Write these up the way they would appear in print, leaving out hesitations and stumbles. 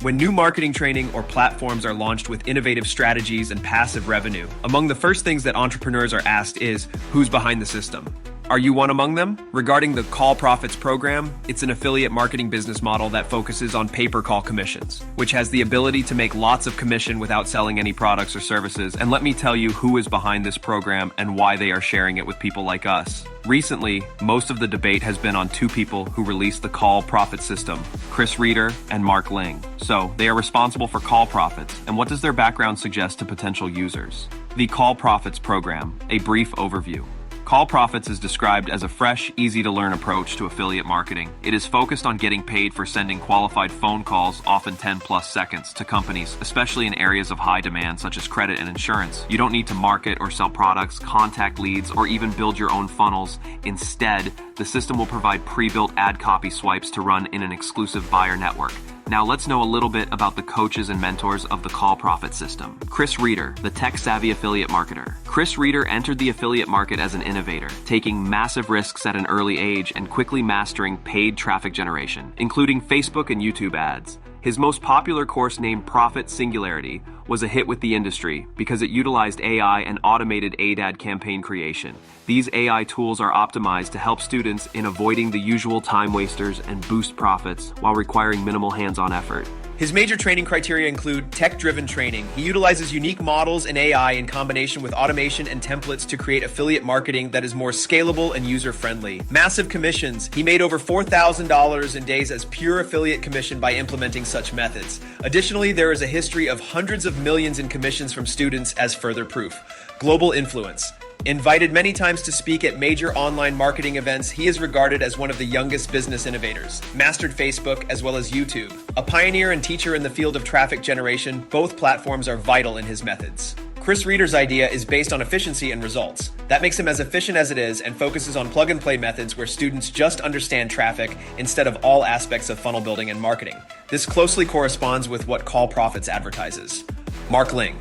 When new marketing training or platforms are launched with innovative strategies and passive revenue, among the first things that entrepreneurs are asked is, who's behind the system? Are you one among them? Regarding the Call Profits program, it's an affiliate marketing business model that focuses on pay-per-call commissions, which has the ability to make lots of commission without selling any products or services. And let me tell you who is behind this program and why they are sharing it with people like us. Recently, most of the debate has been on two people who released the Call Profits system, Chris Reeder and Mark Ling. So, they are responsible for Call Profits, and what does their background suggest to potential users? The Call Profits program, a brief overview. Call Profits is described as a fresh, easy-to-learn approach to affiliate marketing. It is focused on getting paid for sending qualified phone calls, often 10+ seconds, to companies, especially in areas of high demand such as credit and insurance. You don't need to market or sell products, contact leads, or even build your own funnels. Instead, the system will provide pre-built ad copy swipes to run in an exclusive buyer network. Now let's know a little bit about the coaches and mentors of the Call Profit system. Chris Reeder, the tech-savvy affiliate marketer. Chris Reeder entered the affiliate market as an innovator, taking massive risks at an early age and quickly mastering paid traffic generation, including Facebook and YouTube ads. His most popular course, named Profit Singularity, was a hit with the industry because it utilized AI and automated ad campaign creation. These AI tools are optimized to help students in avoiding the usual time wasters and boost profits while requiring minimal hands-on effort. His major training criteria include tech-driven training. He utilizes unique models and AI in combination with automation and templates to create affiliate marketing that is more scalable and user-friendly. Massive commissions. He made over $4,000 in days as pure affiliate commission by implementing such methods. Additionally, there is a history of hundreds of millions in commissions from students as further proof. Global influence. Invited many times to speak at major online marketing events, he is regarded as one of the youngest business innovators. Mastered Facebook as well as YouTube. A pioneer and teacher in the field of traffic generation, both platforms are vital in his methods. Chris Reeder's idea is based on efficiency and results. That makes him as efficient as it is and focuses on plug-and-play methods where students just understand traffic instead of all aspects of funnel building and marketing. This closely corresponds with what Call Profits advertises. Mark Ling,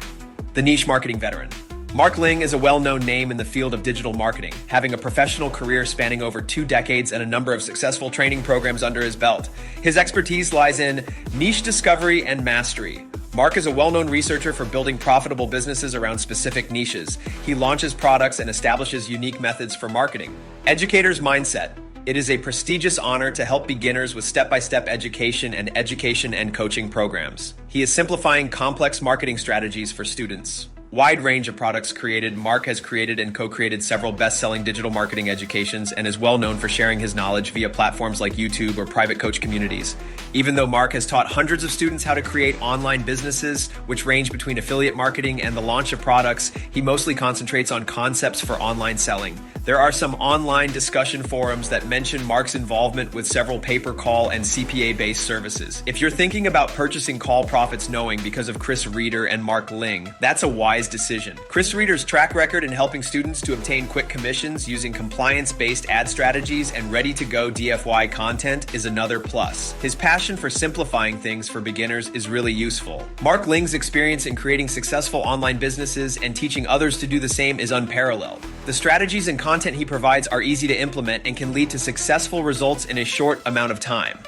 the niche marketing veteran. Mark Ling is a well-known name in the field of digital marketing, having a professional career spanning over 2 decades and a number of successful training programs under his belt. His expertise lies in niche discovery and mastery. Mark is a well-known researcher for building profitable businesses around specific niches. He launches products and establishes unique methods for marketing. Educator's mindset. It is a prestigious honor to help beginners with step-by-step education and coaching programs. He is simplifying complex marketing strategies for students. Wide range of products created. Mark has created and co-created several best-selling digital marketing educations and is well known for sharing his knowledge via platforms like YouTube or private coach communities. Even though Mark has taught hundreds of students how to create online businesses, which range between affiliate marketing and the launch of products, he mostly concentrates on concepts for online selling. There are some online discussion forums that mention Mark's involvement with several pay-per-call and CPA-based services. If you're thinking about purchasing Call Profits knowing because of Chris Reeder and Mark Ling, that's a wise decision. Chris Reeder's track record in helping students to obtain quick commissions using compliance-based ad strategies and ready-to-go DFY content is another plus. His passion for simplifying things for beginners is really useful. Mark Ling's experience in creating successful online businesses and teaching others to do the same is unparalleled. The strategies and content he provides are easy to implement and can lead to successful results in a short amount of time.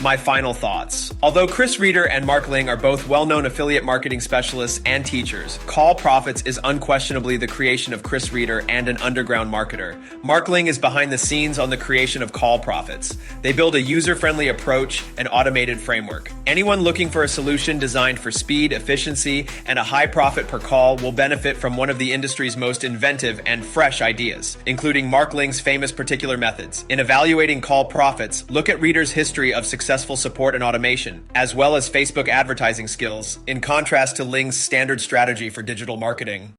My final thoughts. Although Chris Reeder and Mark Ling are both well-known affiliate marketing specialists and teachers, Call Profits is unquestionably the creation of Chris Reeder and an underground marketer. Mark Ling is behind the scenes on the creation of Call Profits. They build a user-friendly approach and automated framework. Anyone looking for a solution designed for speed, efficiency, and a high profit per call will benefit from one of the industry's most inventive and fresh ideas, including Mark Ling's famous particular methods. In evaluating Call Profits, look at Reeder's history of successful support and automation, as well as Facebook advertising skills, in contrast to Ling's standard strategy for digital marketing.